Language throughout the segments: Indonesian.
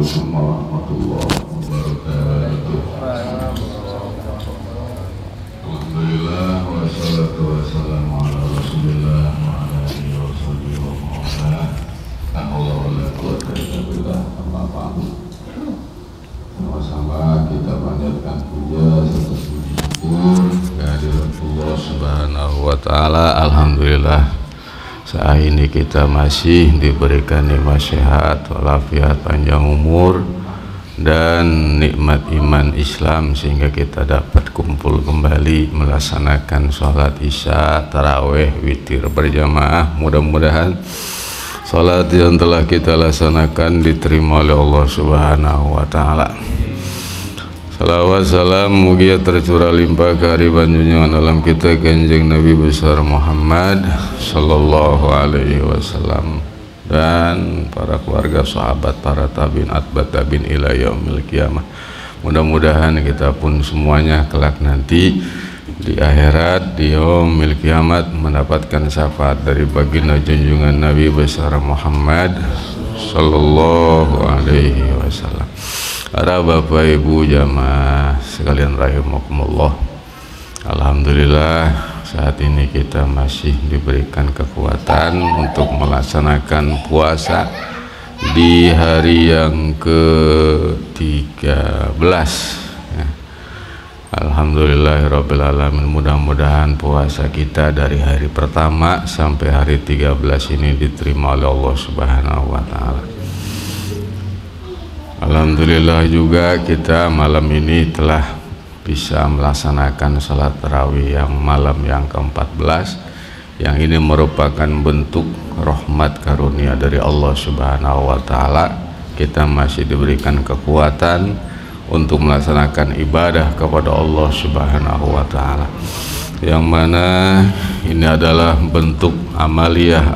Assalamualaikum warahmatullahi wabarakatuh. Alhamdulillah wassalatu wassalamu ala Rasulillah wa ala alihi wa sahbihi wa mawala. La haula wala quwwata illa billah. Amma ba'du. Sama-sama kita panjatkan puja serta puji syukur kehadirat Allah Subhanahu wa taala. Alhamdulillah. Saat ini kita masih diberikan nikmat sehat, walafiat, panjang umur dan nikmat iman Islam sehingga kita dapat kumpul kembali melaksanakan sholat isya, taraweh, witir berjamaah. Mudah-mudahan sholat yang telah kita laksanakan diterima oleh Allah Subhanahu wa taala. Salawat salam mugia tercurah limpah kehariban junjungan alam kita Kanjeng Nabi besar Muhammad sallallahu alaihi wasallam dan para keluarga, sahabat, para tabi'in, atba' tabi'in ila yaumil qiyamah. Mudah-mudahan kita pun semuanya kelak nanti di akhirat, di yaumil kiamat mendapatkan syafaat dari baginda junjungan Nabi besar Muhammad sallallahu alaihi wasallam. Para bapak ibu jamaah sekalian rahimakumullah, alhamdulillah saat ini kita masih diberikan kekuatan untuk melaksanakan puasa di hari yang ke-13 ya. Alhamdulillahirabbil alamin. Mudah-mudahan puasa kita dari hari pertama sampai hari 13 ini diterima oleh Allah Subhanahu wa taala. Alhamdulillah juga kita malam ini telah bisa melaksanakan salat tarawih yang malam yang ke-14, yang ini merupakan bentuk rahmat karunia dari Allah Subhanahu wa taala. Kita masih diberikan kekuatan untuk melaksanakan ibadah kepada Allah Subhanahu wa taala, yang mana ini adalah bentuk amaliyah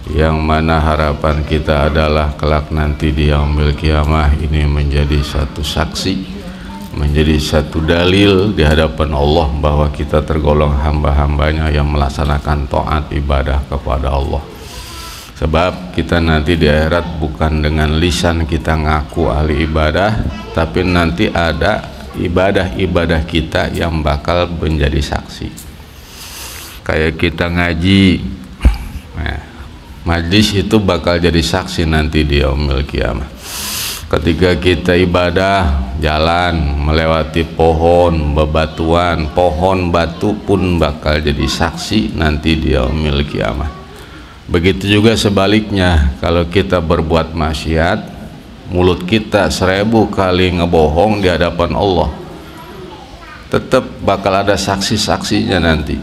yang mana harapan kita adalah kelak nanti di yaumil qiyamah ini menjadi satu saksi, menjadi satu dalil di hadapan Allah bahwa kita tergolong hamba-hambanya yang melaksanakan taat ibadah kepada Allah. Sebab kita nanti di akhirat bukan dengan lisan kita ngaku ahli ibadah, tapi nanti ada ibadah-ibadah kita yang bakal menjadi saksi. Kayak kita ngaji, majlis itu bakal jadi saksi nanti di yaumil qiyamah. Ketika kita ibadah, jalan melewati pohon, bebatuan, pohon batu pun bakal jadi saksi nanti di yaumil qiyamah. Begitu juga sebaliknya, kalau kita berbuat maksiat, mulut kita 1000 kali ngebohong di hadapan Allah, tetap bakal ada saksi-saksinya nanti.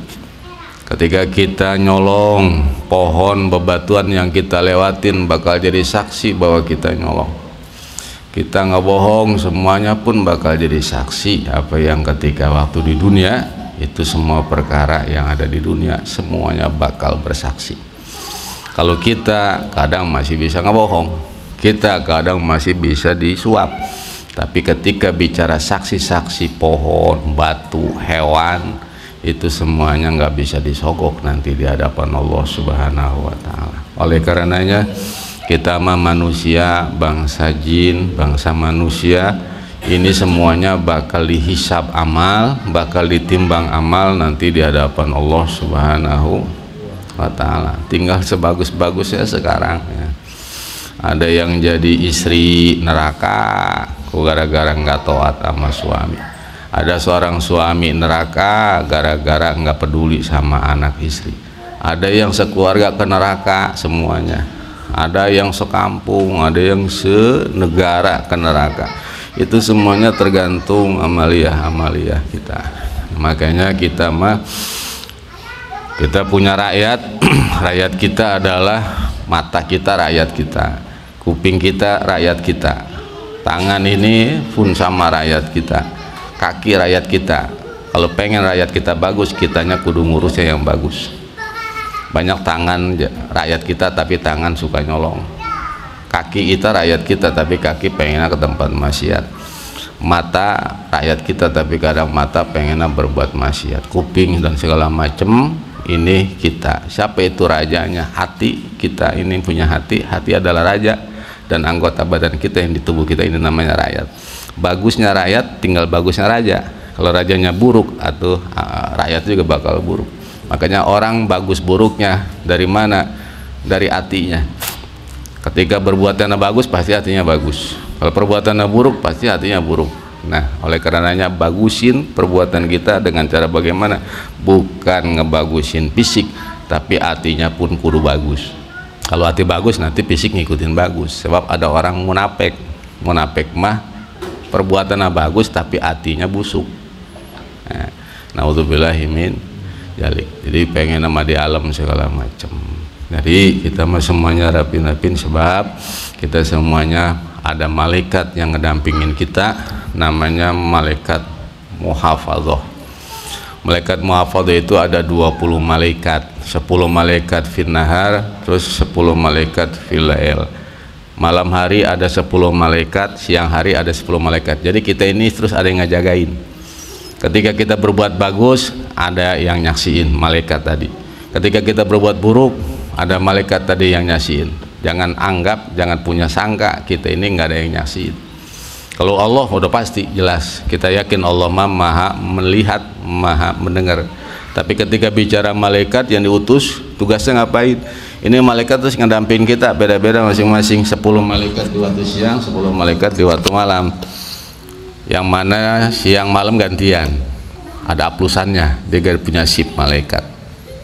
Ketika kita nyolong, pohon bebatuan yang kita lewatin bakal jadi saksi bahwa kita nyolong. Kita ngebohong, semuanya pun bakal jadi saksi. Apa yang ketika waktu di dunia, itu semua perkara yang ada di dunia semuanya bakal bersaksi. Kalau kita kadang masih bisa ngebohong, kita kadang masih bisa disuap, tapi ketika bicara saksi-saksi pohon, batu, hewan, itu semuanya nggak bisa disogok nanti di hadapan Allah Subhanahu wa taala. Oleh karenanya kita mah manusia, bangsa jin, bangsa manusia, ini semuanya bakal dihisab amal, bakal ditimbang amal nanti di hadapan Allah Subhanahu wa taala. Tinggal sebagus-bagusnya sekarang ya. Ada yang jadi istri neraka gara-gara nggak taat sama suami. Ada seorang suami neraka gara-gara nggak peduli sama anak istri. Ada yang sekeluarga ke neraka semuanya. Ada yang sekampung, ada yang senegara ke neraka. Itu semuanya tergantung amaliyah kita. Makanya kita punya rakyat. Rakyat kita adalah mata kita, rakyat kita. Kuping kita, rakyat kita. Tangan ini pun sama rakyat kita. Kaki rakyat kita. Kalau pengen rakyat kita bagus, kitanya kudu ngurusnya yang bagus. Banyak tangan rakyat kita tapi tangan suka nyolong. Kaki kita rakyat kita tapi kaki pengennya ke tempat maksiat. Mata rakyat kita tapi kadang mata pengennya berbuat maksiat. Kuping dan segala macam ini kita. Siapa itu rajanya? Hati kita ini punya hati. Hati adalah raja. dan anggota badan kita yang di tubuh kita ini namanya rakyat. Bagusnya rakyat tinggal bagusnya raja. Kalau rajanya buruk atau rakyat juga bakal buruk. Makanya orang bagus buruknya dari mana? Dari hatinya. Ketika perbuatannya bagus pasti hatinya bagus. Kalau perbuatannya buruk pasti hatinya buruk. Nah, oleh karenanya bagusin perbuatan kita dengan cara bagaimana? Bukan ngebagusin fisik, tapi hatinya pun kudu bagus. Kalau hati bagus nanti fisik ngikutin bagus. Sebab ada orang munafik. Munafik mah perbuatannya bagus tapi hatinya busuk. Nah, naudzubillahi min dzalik. Jadi pengen nama di alam segala macam. Jadi kita mah semuanya rapin-rapin sebab kita semuanya ada malaikat yang ngedampingin kita, namanya malaikat muhafadzah. Malaikat muhafadzah itu ada 20 malaikat, 10 malaikat fil nahar, terus 10 malaikat fil lail. Malam hari ada 10 malaikat, siang hari ada 10 malaikat. Jadi kita ini terus ada yang ngejagain. Ketika kita berbuat bagus, ada yang nyaksiin malaikat tadi. Ketika kita berbuat buruk, ada malaikat tadi yang nyaksiin. Jangan anggap, jangan punya sangka kita ini nggak ada yang nyaksiin. Kalau Allah udah pasti jelas, kita yakin Allah maha melihat, maha mendengar. Tapi ketika bicara malaikat yang diutus, tugasnya ngapain? Ini malaikat terus ngedampingin kita, beda-beda masing-masing. 10 malaikat di waktu siang, 10 malaikat di waktu malam. Yang mana siang malam gantian, ada aplusannya. Dia punya shift malaikat,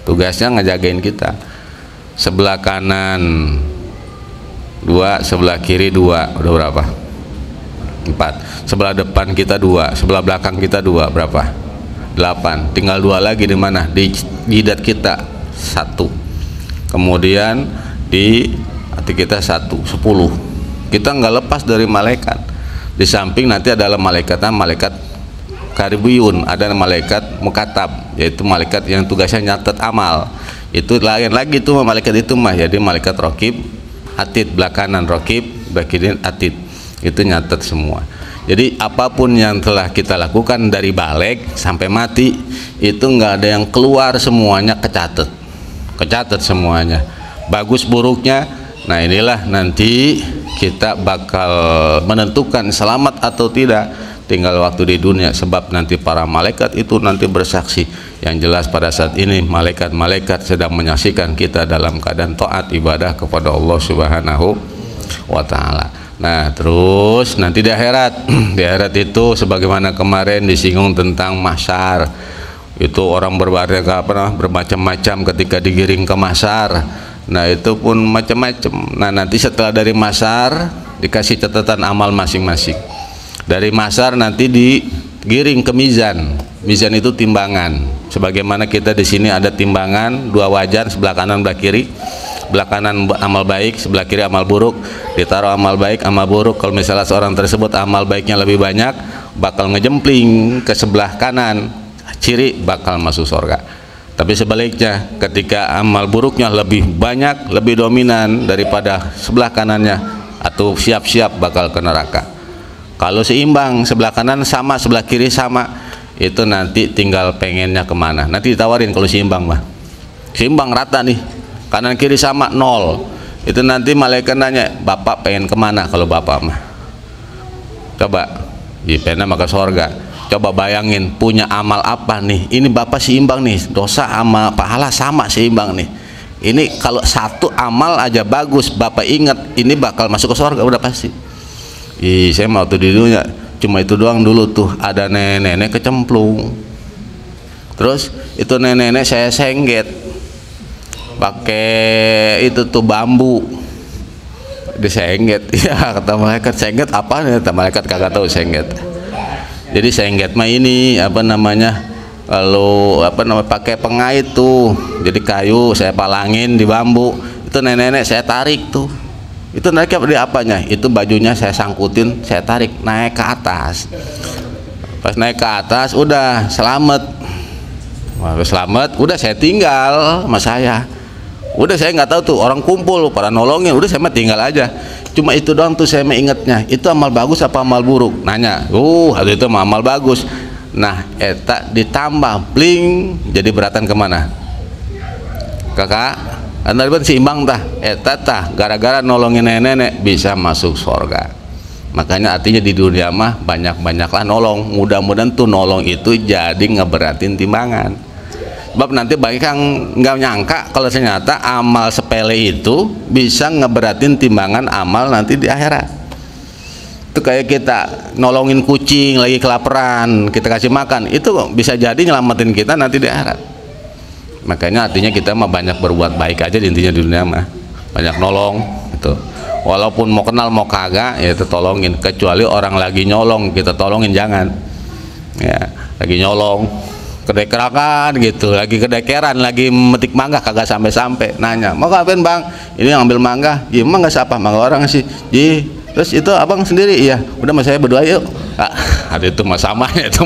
tugasnya ngejagain kita. Sebelah kanan 2, sebelah kiri 2, udah berapa? 4. Sebelah depan kita 2, sebelah belakang kita 2, berapa? 8. Tinggal 2 lagi di mana? Di jidat kita 1. Kemudian di hati kita 1, 10. Kita nggak lepas dari malaikat. Di samping nanti adalah malaikat karibiyun, ada malaikat mukatab, yaitu malaikat yang tugasnya nyatet amal. Itu lain lagi tuh malaikat itu mah, jadi malaikat rokib atid, belakangan rokib, bakirin atid, itu nyatet semua. Jadi apapun yang telah kita lakukan dari balik sampai mati itu nggak ada yang keluar, semuanya kecatet semuanya, bagus buruknya. Nah inilah nanti kita bakal menentukan selamat atau tidak, tinggal waktu di dunia. Sebab nanti para malaikat itu nanti bersaksi. Yang jelas pada saat ini malaikat-malaikat sedang menyaksikan kita dalam keadaan taat ibadah kepada Allah Subhanahu wa Ta'ala. Nah terus nanti di akhirat di akhirat itu sebagaimana kemarin disinggung tentang mahsyar, itu orang bermacam-macam ketika digiring ke mahsyar. Nah itu pun macam-macam. Nah nanti setelah dari mahsyar dikasih catatan amal masing-masing. Dari mahsyar nanti digiring ke mizan. Mizan itu timbangan. Sebagaimana kita di sini ada timbangan 2 wajan, sebelah kanan sebelah kiri. Sebelah kanan amal baik, sebelah kiri amal buruk. Ditaruh amal baik, amal buruk. Kalau misalnya seorang tersebut amal baiknya lebih banyak, bakal ngejempling ke sebelah kanan kiri, bakal masuk surga. Tapi sebaliknya, ketika amal buruknya lebih banyak, lebih dominan daripada sebelah kanannya, atau siap-siap bakal ke neraka. Kalau seimbang, sebelah kanan sama, sebelah kiri sama, itu nanti tinggal pengennya kemana. Nanti ditawarin kalau seimbang mah, seimbang rata nih, kanan kiri sama 0, itu nanti malaikat nanya, bapak pengen kemana? Kalau bapak mah coba pengen maka surga. Coba bayangin punya amal apa nih, ini bapak seimbang nih, dosa sama pahala sama seimbang nih. Ini kalau satu amal aja bagus, bapak ingat ini bakal masuk ke surga udah pasti. Saya mau tuh di dunia cuma itu doang dulu tuh, ada nenek-nenek kecemplung, terus itu nenek-nenek saya sengget pakai itu tuh bambu disengget. Ya kata malaikat, sengget apa nih? Kata malaikat kagak tahu sengget. Jadi sengget mah ini apa namanya, kalau apa namanya pakai pengait tuh, jadi kayu saya palangin di bambu, itu nenek-nenek saya tarik tuh. Itu naik di apanya? Itu bajunya saya sangkutin, saya tarik naik ke atas. Pas naik ke atas udah selamat. Selamat, udah saya tinggal sama saya. Udah saya nggak tahu tuh orang kumpul pada nolongin, udah saya mah tinggal aja. Cuma itu doang tuh saya ingetnya. Itu amal bagus apa amal buruk? Nanya. Itu amal bagus. Nah, eta ditambah bling, jadi beratan kemana? Kakak antara seimbang tah eta tah gara-gara nolongin nenek-nenek bisa masuk surga. Makanya artinya di dunia mah banyak-banyaklah nolong, mudah-mudahan tuh nolong itu jadi ngeberatin timbangan. Sebab nanti bagi yang nggak nyangka kalau ternyata amal sepele itu bisa ngeberatin timbangan amal nanti di akhirat. Itu kayak kita nolongin kucing lagi kelaparan, kita kasih makan, itu bisa jadi nyelamatin kita nanti di akhirat. Makanya artinya kita mah banyak berbuat baik aja intinya di dunia mah, banyak nolong itu. Walaupun mau kenal mau kagak ya itu tolongin, kecuali orang lagi nyolong kita tolongin jangan. Ya, lagi nyolong kedekerakan gitu, lagi kedekeran, lagi metik mangga kagak sampai-sampai nanya mau ngapain bang, ini ngambil mangga, ya emang nggak siapa mangga orang sih, ji terus itu abang sendiri, iya udah mas saya berdoa yuk. Ada itu mas samanya itu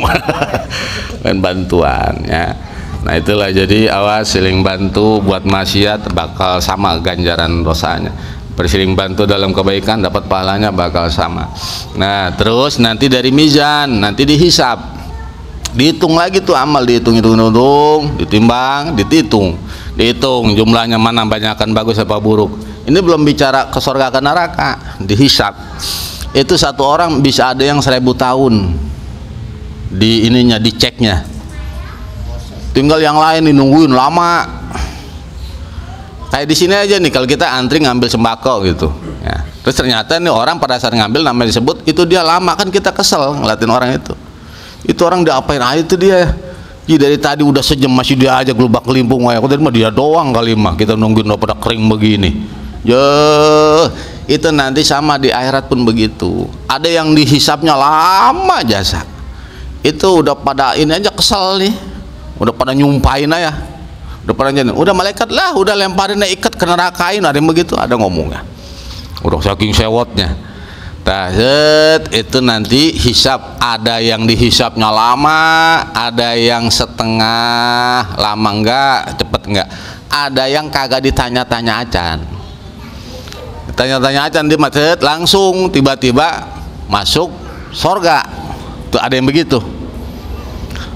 main bantuannya. Nah itulah, jadi awas siling bantu buat maksiat bakal sama ganjaran dosanya, bersiling bantu dalam kebaikan dapat pahalanya bakal sama. Nah terus nanti dari mizan nanti dihisap, dihitung lagi tuh amal, dihitung ditimbang, dihitung jumlahnya mana banyakan bagus apa buruk. Ini belum bicara ke surga ke neraka, dihisap. Itu satu orang bisa ada yang 1000 tahun di ininya, diceknya. Tinggal yang lain nungguin lama. Kayak di sini aja nih, kalau kita antri ngambil sembako gitu. Ya. Terus ternyata nih orang pada saat ngambil namanya disebut, itu dia lama, kan kita kesel ngeliatin orang itu. Itu orang diapain aja itu dia. Jadi dari tadi udah sejam masih dia aja gelubak kelimpung, aku tadi mah dia doang kali mah, kita nungguin udah pada kering begini. Itu nanti sama di akhirat pun begitu. Ada yang dihisapnya lama jasa. Itu udah pada ini aja kesel nih. Udah pada nyumpahin aja. Udah pada jadi, udah malaikat lah, udah lemparin ikat ke nerakain, ada yang begitu, ada ngomongnya. Udah saking sewotnya. Itu nanti hisap, ada yang dihisapnya lama, ada yang setengah lama enggak, cepet enggak, ada yang kagak ditanya-tanya acan, ditanya-tanya acan dia macet langsung tiba-tiba masuk surga. Tuh ada yang begitu,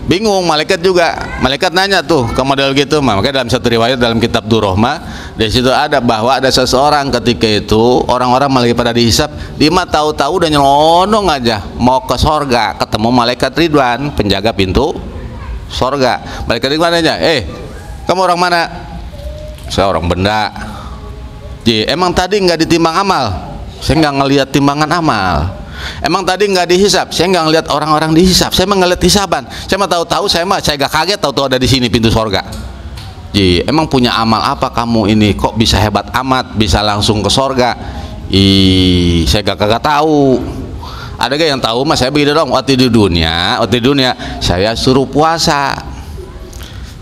bingung malaikat juga. Malaikat nanya tuh ke model gitu, makanya dalam satu riwayat dalam kitab Durrahma di situ ada bahwa ada seseorang ketika itu orang-orang lagi pada dihisap, dia mah tahu-tahu udah nyelonong aja mau ke sorga, ketemu malaikat Ridwan penjaga pintu sorga. Malaikat Ridwan nanya, kamu orang mana? Saya orang benda. Emang tadi nggak ditimbang amal? Saya nggak ngelihat timbangan amal. Emang tadi nggak dihisap? Saya nggak ngelihat orang-orang dihisap. Saya mah ngelihat hisaban. Saya mah tahu-tahu, saya gak kaget tahu-tahu ada di sini pintu sorga. Emang punya amal apa kamu ini? Kok bisa hebat amat, bisa langsung ke sorga? Saya gak tahu. Ada gak yang tahu? Mas saya begini dong. Waktu di dunia saya suruh puasa.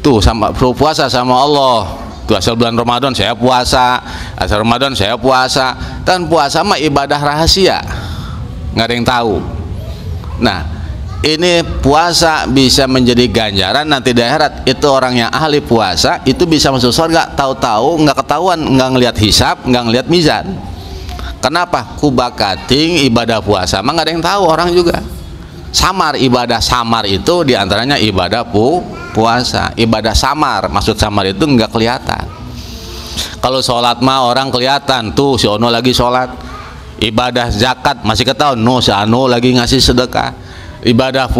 Tuh sama suruh puasa sama Allah. Tuh asal bulan Ramadan saya puasa, asal Ramadan saya puasa. Dan puasa mah ibadah rahasia, nggak ada yang tahu. Nah ini puasa bisa menjadi ganjaran nanti di akhirat. Itu orang yang ahli puasa itu bisa masuk surga, tahu-tahu nggak ketahuan, nggak ngelihat hisab, nggak ngelihat mizan. Kenapa? Kubakating ibadah puasa mah nggak ada yang tahu orang juga. Samar, ibadah samar itu diantaranya ibadah puasa. Ibadah samar, maksud samar itu nggak kelihatan. Kalau sholat mah orang kelihatan, tuh si Ono lagi sholat. Ibadah zakat masih ketahuan, no si Ano lagi ngasih sedekah. Ibadah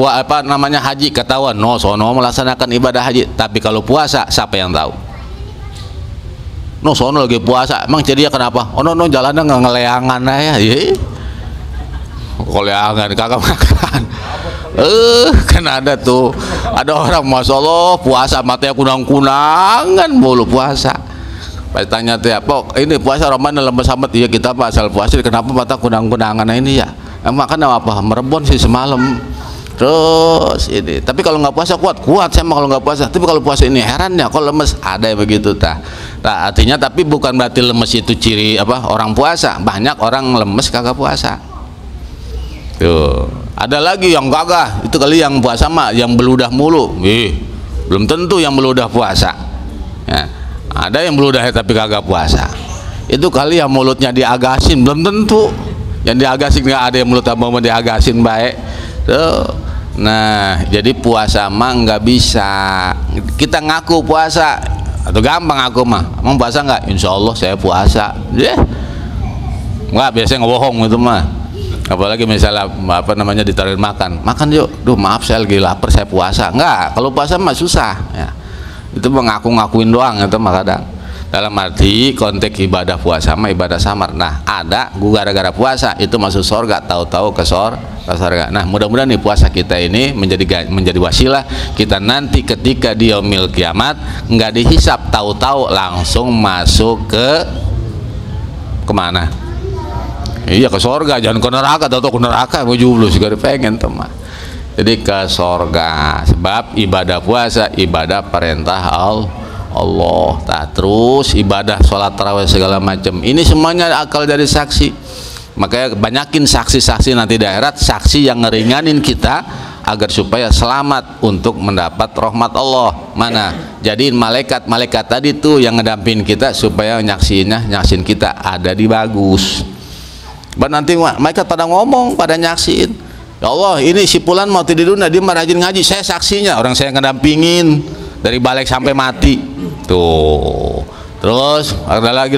haji ketahuan, no sono melaksanakan ibadah haji. Tapi kalau puasa siapa yang tahu? No sono lagi puasa, emang jadinya kenapa? Oh no jalannya nggak ngeleangan aja, ngeleangan kagak makan. Kan ada tuh, ada orang masya Allah puasa matanya kunang-kunangan mulu puasa. Pas tanya tuh apa ini puasa Ramadan lemes amat, iya kita asal puasa kenapa mata kunang-kunangan ini ya? Makan apa? Merebon sih semalam. Terus ini, tapi kalau nggak puasa kuat saya mah kalau nggak puasa. Tapi kalau puasa ini heran ya, kok lemes, ada yang begitu tah. Nah, artinya tapi bukan berarti lemes itu ciri orang puasa. Banyak orang lemes kagak puasa. Tuh, ada lagi yang gagah, itu kali yang puasa mah yang beludah mulu. Belum tentu yang beludah puasa. Ya, ada yang beludah tapi kagak puasa. Itu kali yang mulutnya diagasin, belum tentu. Yang diagasin nggak ada yang mulut mau diagasin baik. Tuh. Nah, jadi puasa mah nggak bisa. Kita ngaku puasa, atau gampang aku mah, emang puasa nggak? Insya Allah saya puasa. Nggak, biasanya ngebohong itu mah. Apalagi misalnya apa namanya ditaruhin makan yuk, duh maaf saya lagi lapar saya puasa. Nggak, kalau puasa mah susah ya. Itu mengaku-ngakuin doang itu mah kadang. Dalam arti konteks ibadah puasa mah ibadah samar. Nah ada gua gara-gara puasa itu masuk surga, tahu-tahu ke surga. Nah mudah-mudahan nih puasa kita ini menjadi wasilah kita nanti ketika di yaumil kiamat nggak dihisap, tahu-tahu langsung masuk ke kemana? Iya ke surga, jangan ke neraka. Tahu-tahu ke neraka mau jublus juga pengen teman. Jadi ke surga sebab ibadah puasa ibadah perintah Allah. Terus ibadah sholat tarawih segala macam ini semuanya akal dari saksi. Makanya banyakin saksi-saksi nanti di akhirat, saksi yang ngeringanin kita agar supaya selamat untuk mendapat rahmat Allah. Mana jadiin malaikat tadi tuh yang ngedampin kita supaya nyaksin kita ada di bagus. Nanti mereka pada ngomong, pada nyaksiin, ya Allah ini si Fulan mau tidur dia mah rajin ngaji, saya saksinya, orang saya ngedampingin dari balik sampai mati tuh. Terus ada lagi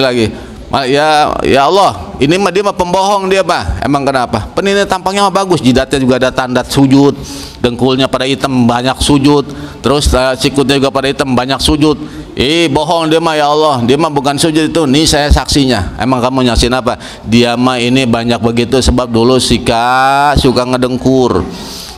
ya Allah ini mah dia mah pembohong dia mah. Emang kenapa? Ini tampangnya mah bagus, jidatnya juga ada tanda sujud, dengkulnya pada hitam banyak sujud, terus sikutnya juga pada hitam banyak sujud. Bohong dia mah ya Allah, dia mah bukan sujud itu, nih saya saksinya. Emang kamu nyaksin apa? Dia mah ini banyak begitu sebab dulu suka ngedengkur,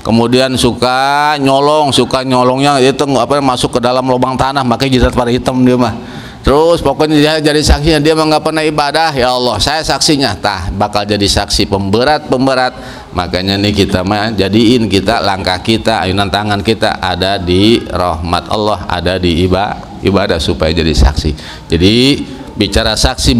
kemudian suka nyolongnya itu apa masuk ke dalam lubang tanah, makanya jidat pada hitam dia mah. Terus pokoknya dia jadi saksinya, dia mah nggak pernah ibadah, ya Allah saya saksinya. Bakal jadi saksi pemberat. Makanya nih kita mah jadiin kita langkah kita, ayunan tangan kita ada di rahmat Allah, ada di ibadah supaya jadi saksi. Jadi bicara saksi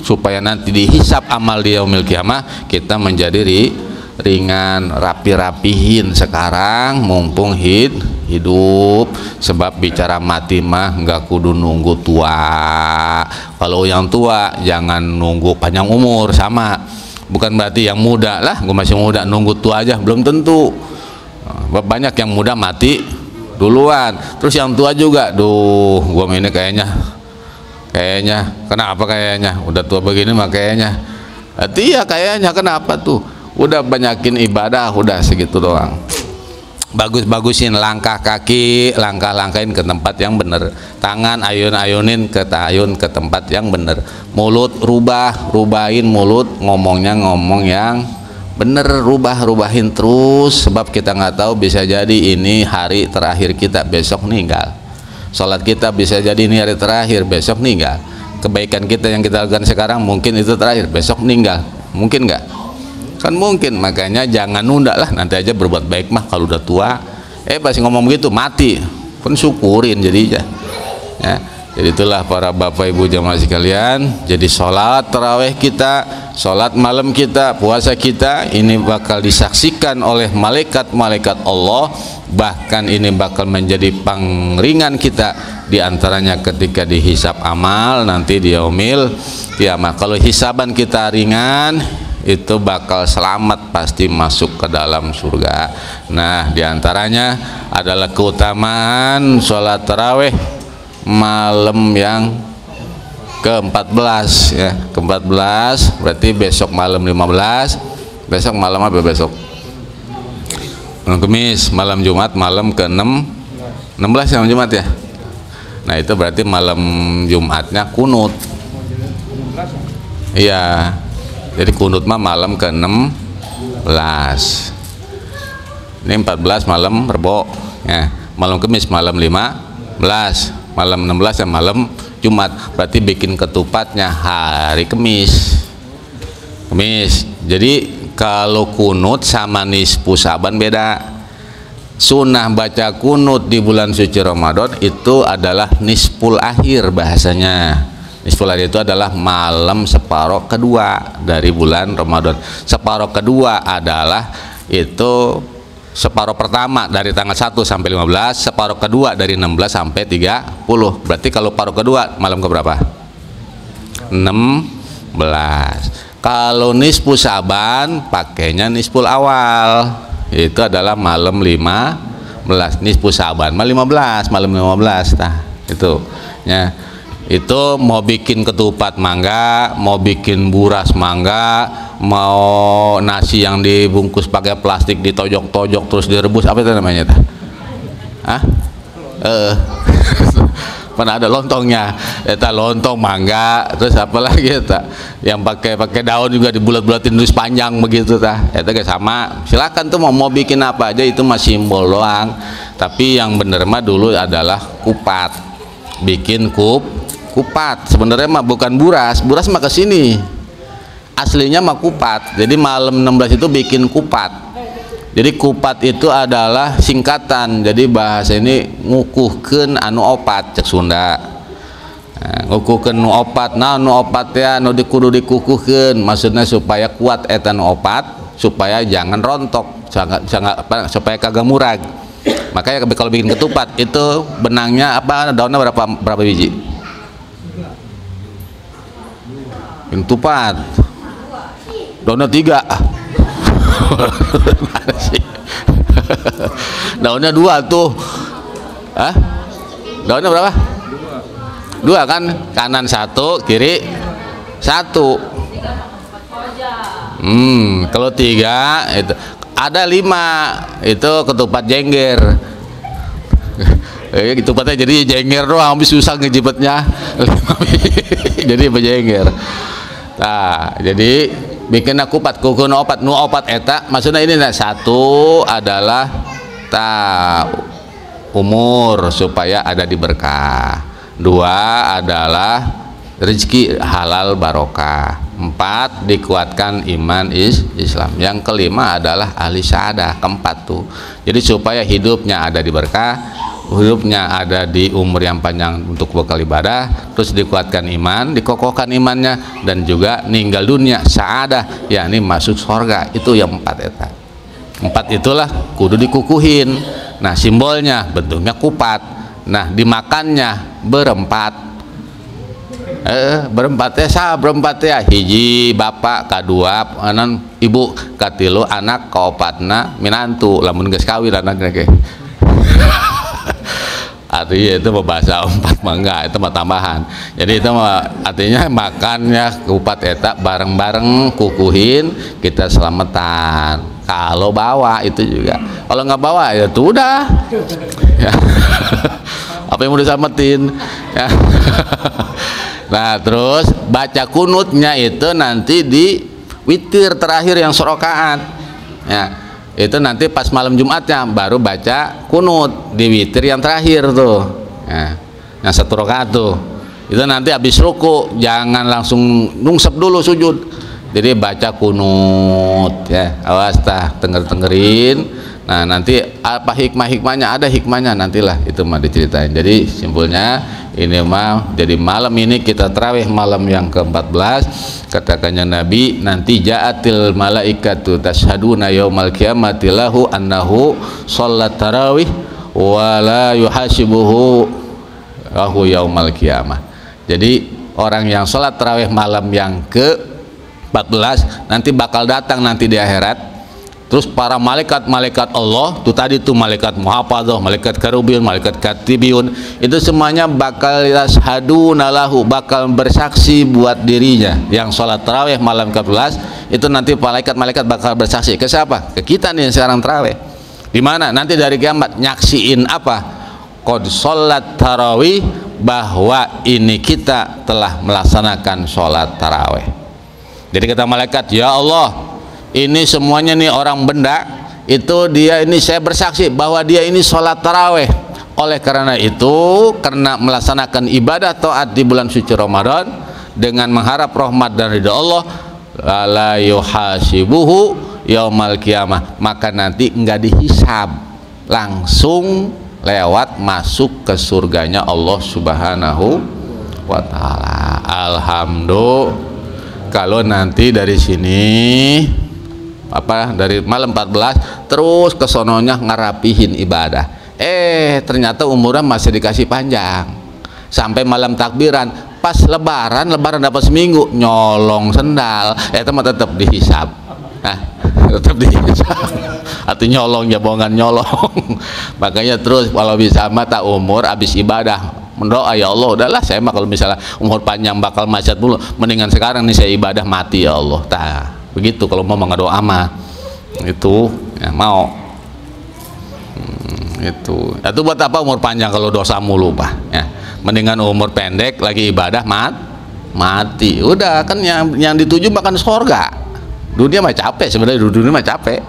supaya nanti dihisap amal di yaumil kiamah kita menjadi ringan, rapihin sekarang mumpung hidup. Sebab bicara mati mah nggak kudu nunggu tua. Kalau yang tua jangan nunggu panjang umur, sama bukan berarti yang muda lah gue masih muda nunggu tua aja, belum tentu. Banyak yang muda mati duluan, terus yang tua juga gue ini kayaknya kenapa kayaknya udah tua begini mah kayaknya kayaknya kenapa tuh udah banyakin ibadah udah segitu doang. Bagusin langkah kaki, langkahin ke tempat yang bener, tangan ayun-ayunin ke tempat yang bener, mulut rubahin mulut, ngomong yang bener, rubahin terus. Sebab kita nggak tahu, bisa jadi ini hari terakhir kita, besok meninggal. Sholat kita bisa jadi ini hari terakhir, besok meninggal. Kebaikan kita yang kita lakukan sekarang mungkin itu terakhir, besok meninggal. Mungkin nggak? Kan mungkin. Makanya jangan nunda lah, nanti aja berbuat baik mah kalau udah tua. Pasti ngomong begitu mati pun syukurin jadinya ya. Jadi itulah para bapak ibu jamaah sekalian, jadi sholat tarawih kita, sholat malam kita, puasa kita ini bakal disaksikan oleh malaikat Allah. Bahkan ini bakal menjadi pangringan kita diantaranya ketika dihisab amal nanti di yaumil kiamah. Kalau hisaban kita ringan itu bakal selamat, pasti masuk ke dalam surga. Nah diantaranya adalah keutamaan sholat tarawih malam yang ke-14 ya, ke-14 berarti besok malam 15, besok malam apa besok? Malam Kamis, malam Jumat, malam ke-6 16 ya Jumat ya. Nah itu berarti malam Jumatnya kunut. Iya. Jadi kunut mah malam ke-16. Ini 14 malam Rebo ya. Malam Kamis malam 15, malam 16 ya malam Jumat. Berarti bikin ketupatnya hari Kamis. Jadi kalau kunut sama nisfu Saban beda. Sunnah baca kunut di bulan suci Ramadan itu adalah nisful akhir bahasanya. Nisful akhir itu adalah malam separuh kedua dari bulan Ramadan. Separuh kedua adalah itu separuh pertama dari tanggal 1 sampai 15, separuh kedua dari 16 sampai 30. Berarti kalau paruh kedua malam ke berapa? 16. Kalau nisfu Saban pakainya nisful awal. Itu adalah malam 15. Nisfu Saban malam 15, malam 15 tah. itu ya. Itu mau bikin ketupat mangga, mau bikin buras mangga, mau nasi yang dibungkus pakai plastik ditojok-tojok terus direbus, apa itu namanya tah? Hah? Pernah ada lontongnya, eta lontong mangga, terus apa lagi eta yang pakai daun juga dibulat-bulatin terus panjang begitu tah, eta ge sama. Silakan tuh mau bikin apa aja, itu masih simbol doang. Tapi yang bener mah dulu adalah kupat, bikin kupat. Sebenarnya mah bukan buras mah kesini, aslinya mah kupat. Jadi malam 16 itu bikin kupat. Jadi kupat itu adalah singkatan. Jadi bahasa ini ngukuhkeun anu opat cek Sunda. Ngukuhkeun nu opat. Nah, nu opat ya nu dikudu dikukuhkeun. Maksudnya supaya kuat eta nu opat, supaya jangan rontok, supaya kagak murag. Makanya kalau bikin ketupat itu benangnya apa, daunnya berapa biji? Ketupat. Daunnya 3. Daunnya 2 tuh. Hah? Daunnya berapa? 2 kan, kanan 1, kiri 1. Kalau 3 itu ada 5, itu ketupat jengger. Ketupatnya jadi jengger doang, habis susah ngejibetnya. Jadi berjengger. Nah, jadi bikin kupat, kuku nu opat eta maksudnya ini nah, 1 adalah umur supaya ada di berkah, 2 adalah rezeki halal barokah, 4 dikuatkan iman Islam, yang kelima adalah ahli syahadah, keempat tuh. Jadi supaya hidupnya ada di berkah, hidupnya ada di umur yang panjang untuk bekal ibadah, terus dikuatkan iman, dikokohkan imannya, dan juga ninggal dunia sa'adah, yakni masuk surga. Itu yang 4 eta. 4 itulah kudu dikukuhin. Nah, simbolnya bentuknya kupat. Nah, dimakannya berempat. Berempat ya, berempat ya, hiji bapak, kadua anan ibu, katilu anak, kaopatna minantu, lamun geus kawin anakna ge. Artinya itu bahasa 4 mangga, itu mah tambahan. Jadi itu artinya makannya kupat eta bareng-bareng kukuhin, kita selamatan. Kalau bawa itu juga, kalau nggak bawa ya tuh udah ya. Apa yang mau diselamatin ya. Nah, terus baca kunutnya itu nanti di witir terakhir yang serokaat ya. Itu nanti pas malam Jumatnya baru baca kunut di witir yang terakhir tuh ya, yang 1 rakaat tuh. Itu nanti habis ruku jangan langsung nungsep dulu sujud, jadi baca kunut ya, awas tah denger-dengerin. Nah, nanti apa hikmahnya, ada hikmahnya nantilah itu mah diceritain. Jadi simpulnya ini mah, jadi malam ini kita tarawih malam yang ke-14. Katakannya Nabi, nanti ja'atil malaikatu tashhaduna yaumal qiyamati lahu annahu shollat tarawih wa la yuhasibuhu lahu yaumal qiyamah. Jadi orang yang sholat tarawih malam yang ke-14 nanti bakal datang nanti di akhirat. Terus para malaikat-malaikat Allah tuh tadi tuh malaikat muhafadzah, malaikat karubin, malaikat katibiyun, itu semuanya bakal yashaduna lahu, bakal bersaksi buat dirinya yang sholat tarawih malam ke-11. Itu nanti malaikat-malaikat bakal bersaksi ke siapa? Ke kita nih yang sekarang tarawih. Di mana? Nanti dari kiamat nyaksiin apa? Qad sholat tarawih, bahwa ini kita telah melaksanakan sholat tarawih. Jadi kata malaikat, ya Allah, ini semuanya nih orang benda itu dia ini saya bersaksi bahwa dia ini sholat taraweh. Oleh karena itu, karena melaksanakan ibadah taat di bulan suci Ramadan dengan mengharap rahmat dan ridha Allah, la yuhasibuhu yaumal qiyamah, maka nanti enggak dihisab, langsung lewat masuk ke surganya Allah Subhanahu wa ta'ala. Alhamdulillah. Kalau nanti dari sini dari malam 14 terus kesononya ngerapihin ibadah, ternyata umurnya masih dikasih panjang sampai malam takbiran. Pas lebaran dapat seminggu nyolong sendal, mah tetap dihisab. Nah, tetap dihisab atau nyolong ya, bohongan nyolong. Makanya terus kalau bisa mata umur habis ibadah mendoa, ya Allah udahlah saya mah kalau misalnya umur panjang bakal macet mulu, mendingan sekarang nih saya ibadah mati ya Allah. Begitu kalau mau ngedoa mah itu ya mau. Itu buat apa umur panjang kalau dosa mulu Pak ya, mendingan umur pendek lagi ibadah mati udah kan, yang dituju makan surga. Dunia mah capek sebenarnya, dunia mah capek,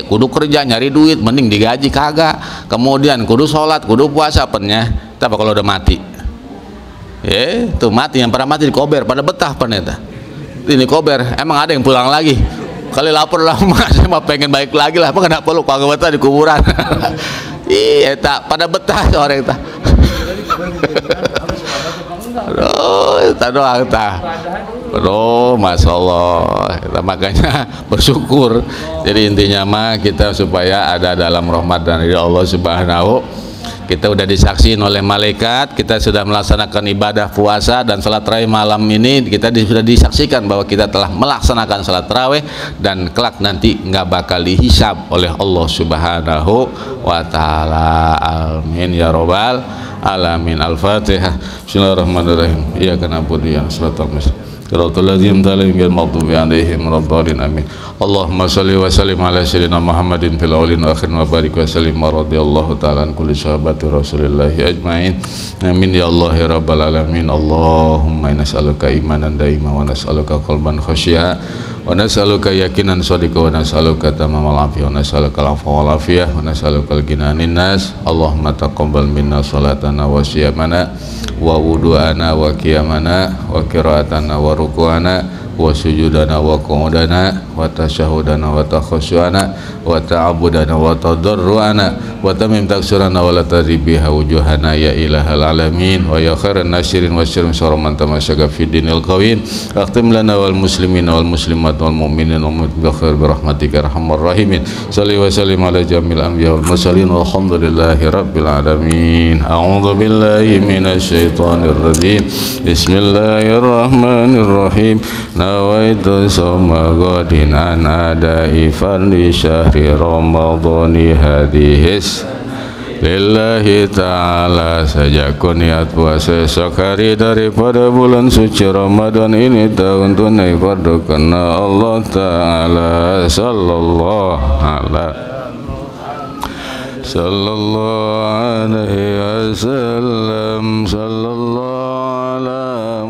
kudu kerja nyari duit, mending digaji kagak, kemudian kudu sholat, kudu puasa pennya. Tapi kalau udah mati tuh mati, yang pernah mati di kober pada betah pennya. Ini kober emang ada yang pulang lagi kali lapar lama, saya mah pengen balik lagi lah, apa kenapa lu kagak betah di kuburan. Iya tak pada betah orang tak. Aduh, tak doang tak. Aduh, masya Allah. Kita makanya bersyukur. Jadi intinya mah kita supaya ada dalam rahmat dan ridha Allah Subhanahu. Kita sudah disaksikan oleh malaikat, kita sudah melaksanakan ibadah puasa dan salat tarawih malam ini, kita sudah disaksikan bahwa kita telah melaksanakan salat tarawih dan kelak nanti nggak bakal dihisab oleh Allah Subhanahu wa taala. Amin ya robbal alamin. Al-Fatihah. Bismillahirrahmanirrahim. Iyyaka na'budu wa iyyaka nasta'in. Shiratal ladzina an'amta 'alaihim ghairil maghdubi 'alaihim waladdallin. Amin. Allahumma shalli wa sallim ala sayyidina Muhammadin fil awwalin wa akhirin wa barik wa sallim radhiyallahu ta'ala an kulli sahabati Rasulillah ajmain. Amin ya Allah ya rabbal alamin. Allahumma inna nas'aluka imanan daima wa nas'aluka qalban khashi'a wa nas'aluka yaqinan shadiqa wa nas'aluka tamamal afiyah wa nas'aluka al-'afwa wal afiyah wa nas'aluka al-ghinanin nas. Allahumma taqabbal minna salatana wa siyamana wa wudu'ana wa qiyamana wa qira'atana wa ruku'ana wa sujudana wa qu'udana wa tasyahudana wa takhusyu'ana wa ta'abudana wa tadarru'ana wa tamim taksurana wa la tadribiha wujuhana ya ilahal alamin wa ya khairan nasirin wa syirin syaraman tamasyaka fi dinil qawin akhtim lana wal muslimin wal muslimat wal mu'minin wa mu'min khair birahmatika arhamar rahimin. Salli wa sallim ala jamil anbiya wal mursalin walhamdulillahi rabbil alamin. A'udzu billahi minasy syaithanir rajim. Bismillahirrahmanirrahim. Nawaitu sawma ghadin an adai fardi syahri ramadhani hadihis lillahi ta'ala. Sejak ku niat puasa esok hari daripada bulan suci Ramadan ini, tahun tunai fardu karena Allah Ta'ala. Sallallahu alaihi wasallam. Sallallahu ala